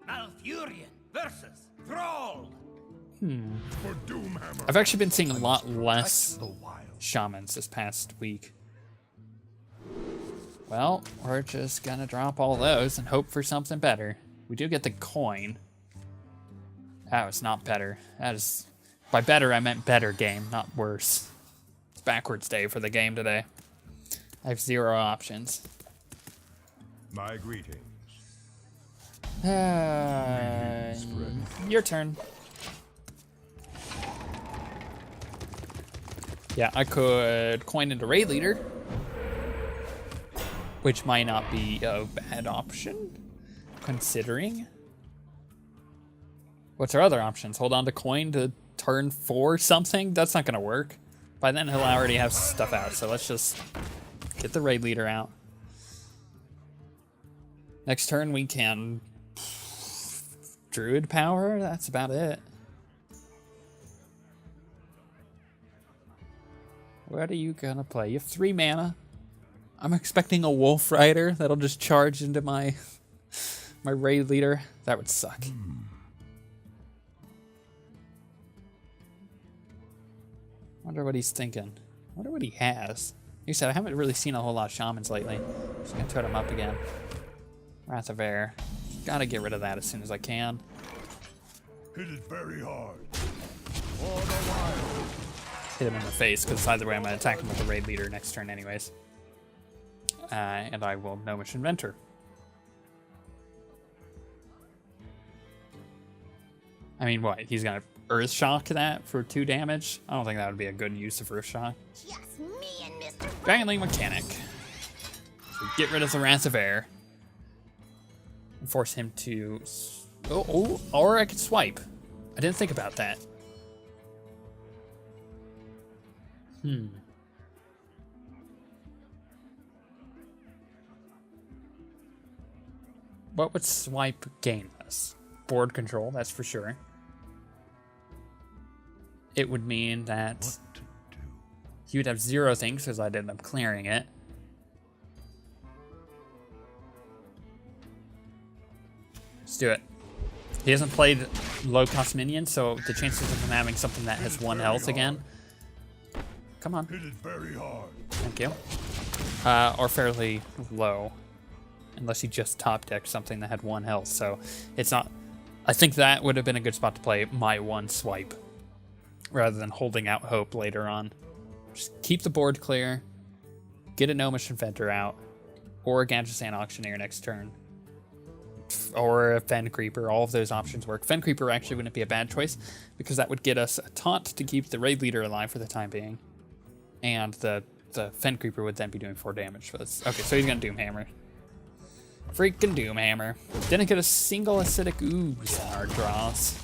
Malfurion versus Thrall. I've actually been seeing a lot less shamans this past week. Well, we're just gonna drop all those and hope for something better. We do get the coin. That was not better. That is, by better I meant better game, not worse. It's backwards day for the game today. I have 0 options. My greetings. Your turn. Yeah, I could coin into raid leader, which might not be a bad option, considering. What's our other options? Hold on to coin to turn 4 something? That's not gonna work. By then he'll already have stuff out, so let's just get the raid leader out. Next turn we can Druid power, that's about it. What are you gonna play? You have 3 mana. I'm expecting a Wolf Rider that'll just charge into my raid leader. That would suck. Wonder what he's thinking. Wonder what he has. Like I said, I haven't really seen a whole lot of shamans lately. Just gonna totem up again. Wrath of Air. Gotta get rid of that as soon as I can. Hit it very hard. For the wild. Hit him in the face, because either way I'm gonna attack him with the raid leader next turn anyways. And I will Gnomish Inventor. I mean, what? He's gonna Earth Shock that for 2 damage? I don't think that would be a good use of Earth Shock. Just me and Mr. Dragon Link Mechanic. So get rid of the Wrath of Air. And force him to... Oh, or I could swipe. I didn't think about that. What would swipe gain us? Board control, that's for sure. It would mean that he would have 0 things because I'd end up clearing it. Let's do it. He hasn't played low-cost minions, so the chances of him having something that has 1 health again. Come on. Hit it very hard. Thank you. Or fairly low. Unless he just top decked something that had 1 health, so it's not... I think that would have been a good spot to play my 1 swipe, rather than holding out hope later on. Just keep the board clear, get a Gnomish Inventor out, or a Gadgetzan Auctioneer next turn. Or a Fen Creeper, all of those options work. Fen Creeper actually wouldn't be a bad choice, because that would get us a taunt to keep the raid leader alive for the time being. And the Fen Creeper would then be doing 4 damage for this. Okay, so he's gonna Doomhammer. Freaking Doomhammer. Didn't get a single acidic ooze in our draws.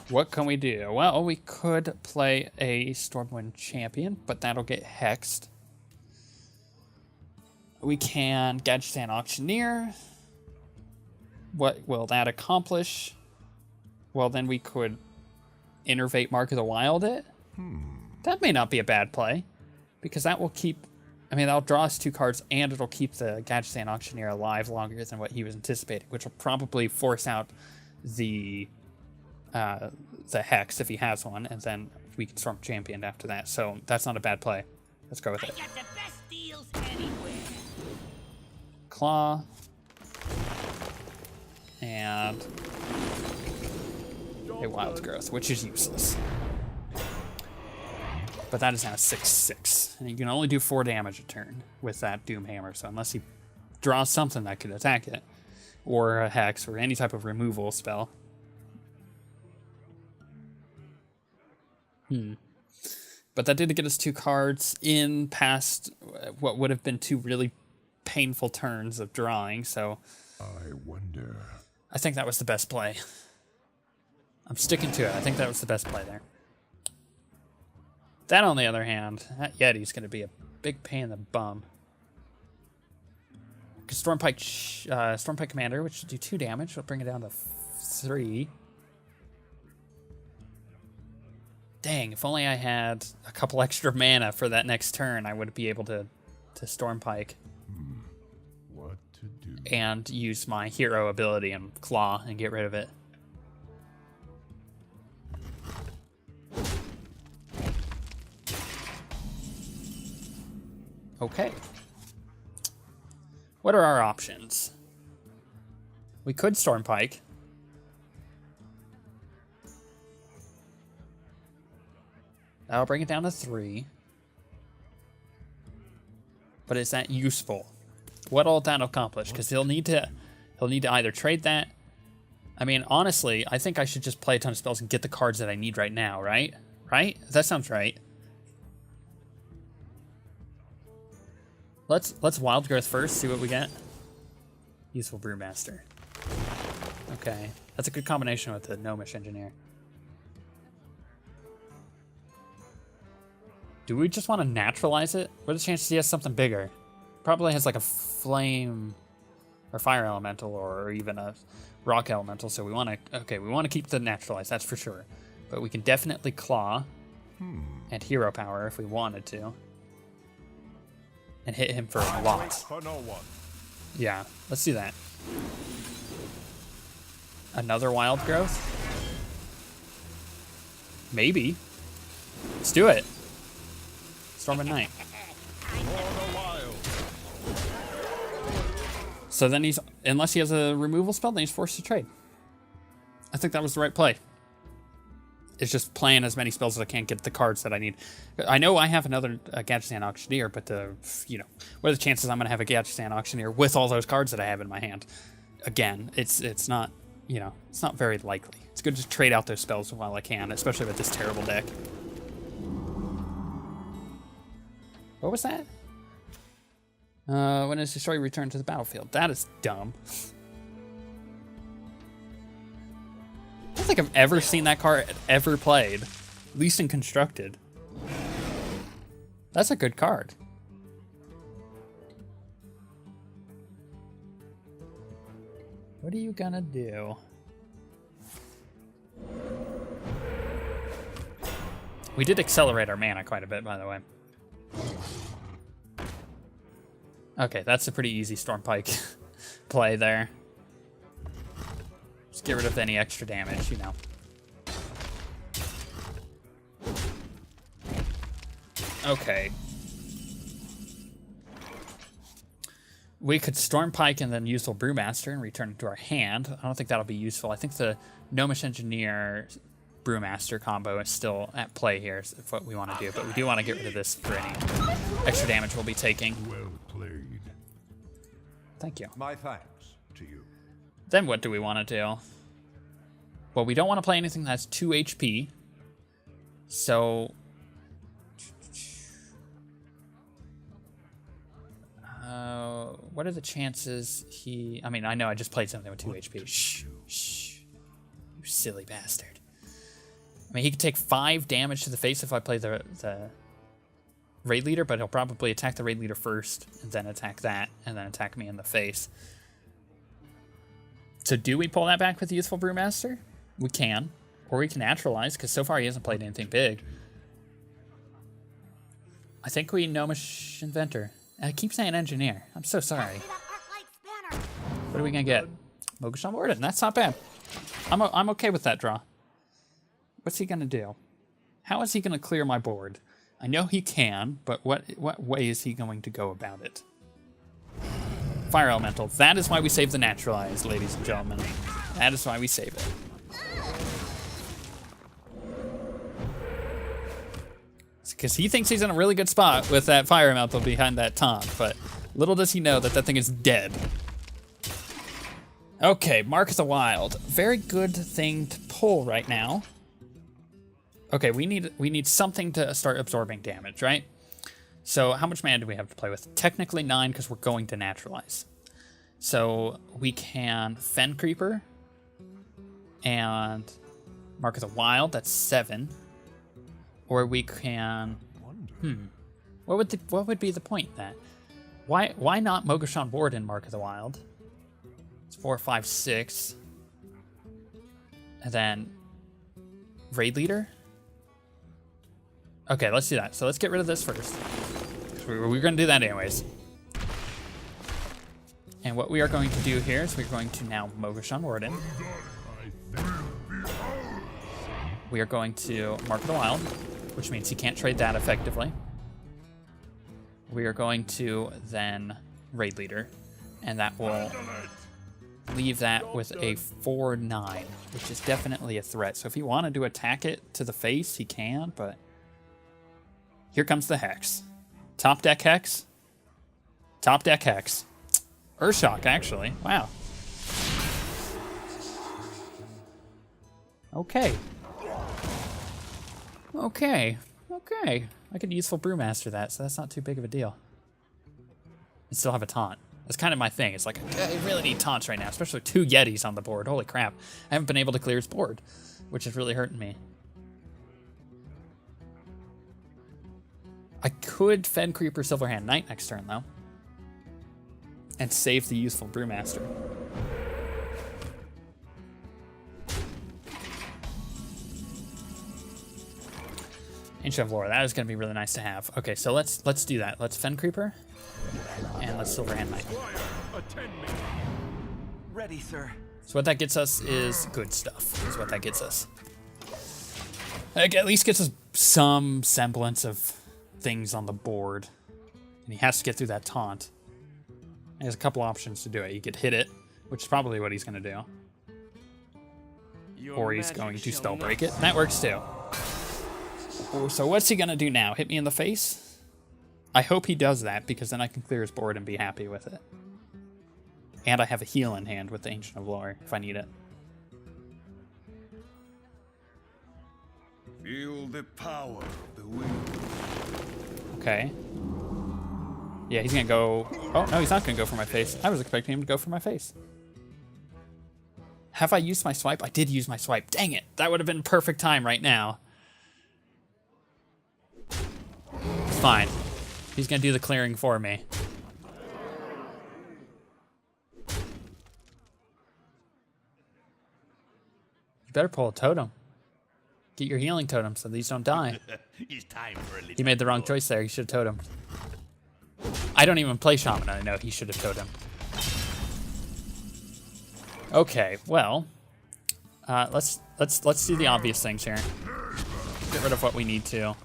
What can we do? Well, we could play a Stormwind Champion, but that'll get hexed. We can Gadgetzan Auctioneer. What will that accomplish? Well, then we could Innervate Mark of the Wild it. That may not be a bad play, because that will keep... I mean, that'll draw us 2 cards, and it'll keep the Gadgetzan Auctioneer alive longer than what he was anticipating, which will probably force out the Hex if he has one, and then we can Storm Champion after that. So that's not a bad play. Let's go with it. I got the best deals anywhere. Claw. And a Wild Growth, which is useless. But that is now 6/6, and you can only do 4 damage a turn with that Doomhammer, so unless he draws something that could attack it, or a Hex, or any type of removal spell. But that did get us 2 cards in past what would have been 2 really painful turns of drawing, so... I wonder... I think that was the best play. I'm sticking to it. I think that was the best play there. That, on the other hand, that Yeti's going to be a big pain in the bum. Because Stormpike Commander, which will do 2 damage, will bring it down to 3. Dang, if only I had a couple extra mana for that next turn, I would be able to Storm Pike. What to do? And use my hero ability and claw and get rid of it. Okay. What are our options? We could Storm Pike. That'll bring it down to 3. But is that useful? What'll that accomplish? Because he'll need to either trade that. I mean, honestly, I think I should just play a ton of spells and get the cards that I need right now, right? Right? That sounds right. Let's Wild Growth first, see what we get. Useful Brewmaster. Okay. That's a good combination with the Gnomish Engineer. Do we just want to naturalize it? What are the chances he has something bigger? Probably has like a flame or fire elemental or even a rock elemental, so we want to... Okay, we want to keep the naturalize, that's for sure. But we can definitely claw and hero power if we wanted to. And hit him for a lot. For no one. Yeah, let's do that. Another Wild Growth? Maybe. Let's do it. Storm at Night. So then he's, unless he has a removal spell, then he's forced to trade. I think that was the right play. It's just playing as many spells as I can, get the cards that I need. I know I have another Gadgetzan Auctioneer, but what are the chances I'm going to have a Gadgetzan Auctioneer with all those cards that I have in my hand? Again, it's not, it's not very likely. It's good to trade out those spells while I can, especially with this terrible deck. What was that? When is destroyed, return to the battlefield. That is dumb. I don't think I've ever seen that card ever played, at least in Constructed. That's a good card. What are you gonna do? We did accelerate our mana quite a bit, by the way. Okay, that's a pretty easy Storm Pike play there. Just get rid of any extra damage, Okay. We could Storm Pike and then Useful Brewmaster and return it to our hand. I don't think that'll be useful. I think the Gnomish Engineer Brewmaster combo is still at play here, is what we want to do. But we do want to get rid of this for any extra damage we'll be taking. Well played. Thank you. My thanks to you. Then what do we want to do? Well, we don't want to play anything that's 2 HP. So... what are the chances he... I mean, I know I just played something with 2 HP. Shh. You silly bastard. I mean, he could take 5 damage to the face if I play the Raid Leader, but he'll probably attack the Raid Leader first, and then attack that, and then attack me in the face. So do we pull that back with the Useful Brewmaster? We can. Or we can naturalize, because so far he hasn't played anything big. I think we Gnomish Inventor. I keep saying Engineer. I'm so sorry. What are we going to get? Mogushan Warden. That's not bad. I'm okay with that draw. What's he going to do? How is he going to clear my board? I know he can, but what way is he going to go about it? Fire Elemental. That is why we save the Naturalize, ladies and gentlemen. That is why we save it. Because he thinks he's in a really good spot with that Fire Elemental behind that taunt, but little does he know that that thing is dead. Okay, Mark of the Wild. Very good thing to pull right now. Okay, we need something to start absorbing damage, right? So how much mana do we have to play with? Technically 9, because we're going to naturalize. So we can Fen Creeper and Mark of the Wild. That's 7. Or we can... What would be the point in that? Why not Mogushan Warden Mark of the Wild? It's 4, 5, 6. And then Raid Leader? Okay, let's do that. So let's get rid of this first. We're going to do that anyways. And what we are going to do here is we're going to now Mogushan Warden. We are going to Mark of the Wild, which means he can't trade that effectively. We are going to then Raid Leader, and that will leave that with a 4/9, which is definitely a threat. So if he wanted to attack it to the face, he can, but here comes the Hex. Top deck Hex. Top deck Hex. Urshock, actually. Wow. Okay. Okay. Okay. I could useful Brewmaster that, so that's not too big of a deal. And still have a taunt. That's kind of my thing. It's like, I really need taunts right now, especially with 2 Yetis on the board. Holy crap. I haven't been able to clear his board, which is really hurting me. I could Fen Creeper Silverhand Knight next turn, though. And save the useful Brewmaster. Ancient of Lore, that is going to be really nice to have. Okay, so let's do that. Let's Fen Creeper, and let's Silverhand Knight. Ready, sir. So what that gets us is good stuff, is what that gets us. Like, at least gets us some semblance of things on the board. And he has to get through that taunt. He has a couple options to do it. He could hit it, which is probably what he's going to do. Or he's going to spell break it. That works too. So what's he going to do now? Hit me in the face? I hope he does that, because then I can clear his board and be happy with it. And I have a heal in hand with the Ancient of Lore if I need it. Feel the power of the wind. Okay. Yeah, he's going to go... Oh, no, he's not going to go for my face. I was expecting him to go for my face. Have I used my swipe? I did use my swipe. Dang it. That would have been perfect time right now. It's fine. He's going to do the clearing for me. You better pull a totem. Get your healing totem so these don't die. It's time for a little. He made the wrong choice there. He should have totemed. I don't even play Shaman. I know he should have totemed. Okay, well, let's do the obvious things here. Get rid of what we need to.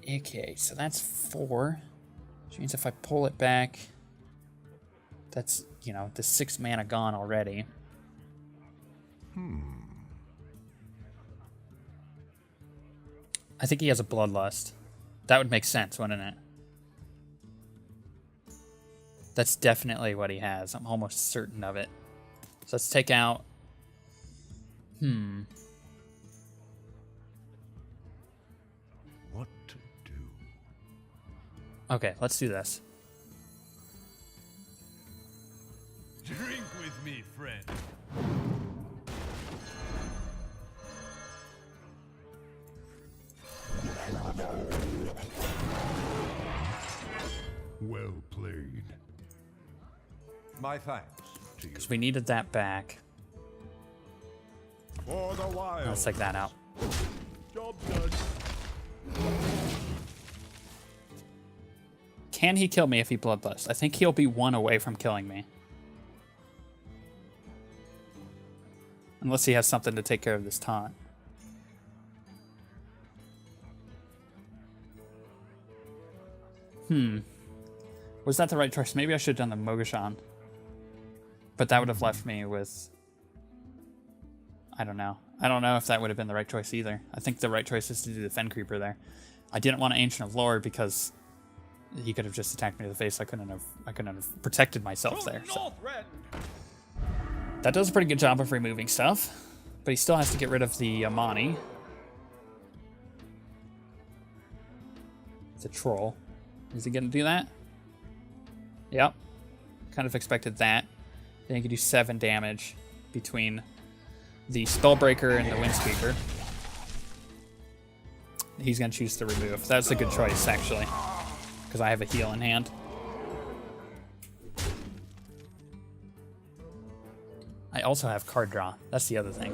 Okay, so that's 4. Which means if I pull it back, that's, you know, the 6 mana gone already. I think he has a Bloodlust. That would make sense, wouldn't it? That's definitely what he has. I'm almost certain of it. So let's take out... What to do? Okay, let's do this. Drink with me, friend. Well played. My thanks to you. Because we needed that back. For the wild. Let's take that out. Job done. Can he kill me if he Bloodlust? I think he'll be 1 away from killing me. Unless he has something to take care of this taunt. Was that the right choice? Maybe I should have done the Mogushan. But that would have left me with... I don't know. I don't know if that would have been the right choice either. I think the right choice is to do the Fen Creeper there. I didn't want to Ancient of Lore because he could have just attacked me in the face. I couldn't have protected myself there. So. That does a pretty good job of removing stuff. But he still has to get rid of the Amani. The Troll. Is he going to do that? Yep. Kind of expected that. Then he could do 7 damage between the Spellbreaker and the Windspeaker. He's going to choose to remove. That's a good choice, actually. Because I have a heal in hand. I also have card draw. That's the other thing.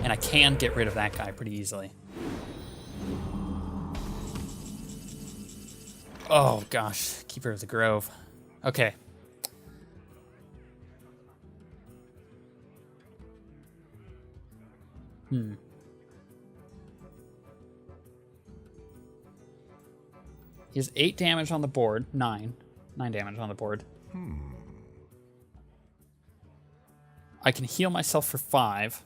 And I can get rid of that guy pretty easily. Oh, gosh. Keeper of the Grove. Okay. He has 8 damage on the board. 9 damage on the board. I can heal myself for 5.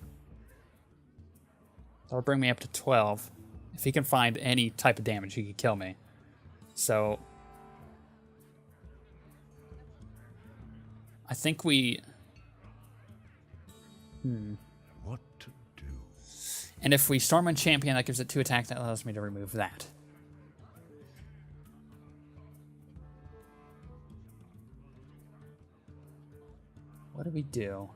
That'll bring me up to 12. If he can find any type of damage, he could kill me. So I think we... What to do? And if we Stormwind Champion, that gives it 2 attack. That allows me to remove that. What do we do?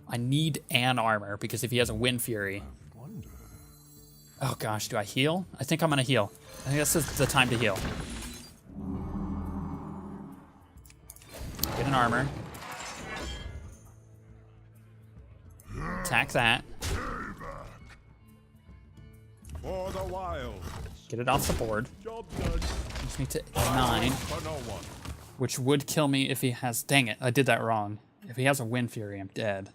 I need an armor, because if he has a Wind Fury... Oh gosh, do I heal? I think I'm gonna heal. I think this is the time to heal. Get an armor. Attack that. For the wild. Get it off the board. Job done. Just need to 9, For no one. which would kill me if he has... Dang it, I did that wrong. If he has a Wind Fury, I'm dead.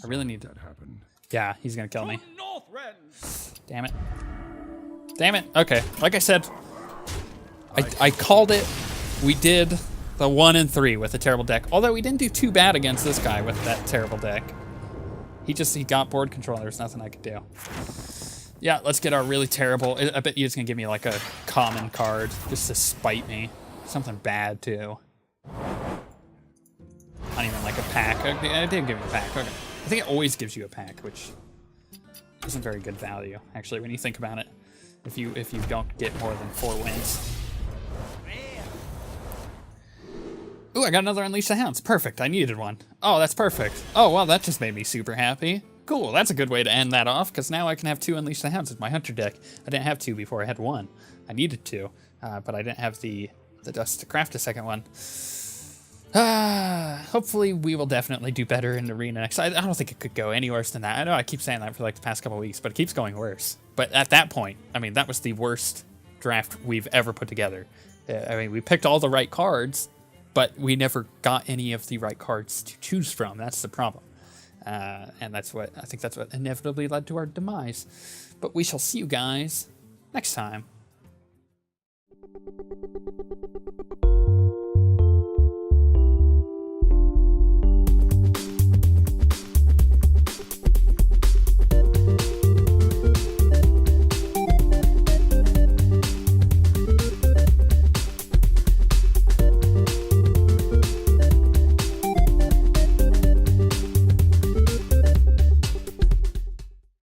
I really need to... That happened. Yeah, he's gonna kill me. Northrend. Damn it. Damn it. Okay, like I said, I called it. We did the 1 and 3 with a terrible deck. Although we didn't do too bad against this guy with that terrible deck. He got board control. There's nothing I could do. Yeah, let's get our really terrible... I bet you it's gonna give me like a common card just to spite me. Something bad too. Not even like a pack. Okay, it did give me a pack. Okay. I think it always gives you a pack, which isn't very good value, actually, when you think about it. If you don't get more than 4 wins. Ooh, I got another Unleash the Hounds. Perfect, I needed one. Oh, that's perfect. Oh, well, that just made me super happy. Cool, that's a good way to end that off, because now I can have 2 Unleash the Hounds with my Hunter deck. I didn't have 2 before, I had 1. I needed 2, but I didn't have the dust to craft a second one. Hopefully we will definitely do better in the arena next. I don't think it could go any worse than that. I know I keep saying that for like the past couple of weeks, but it keeps going worse. But at that point, I mean, that was the worst draft we've ever put together. I mean, we picked all the right cards, but we never got any of the right cards to choose from. That's the problem. And I think that's what inevitably led to our demise. But we shall see you guys next time.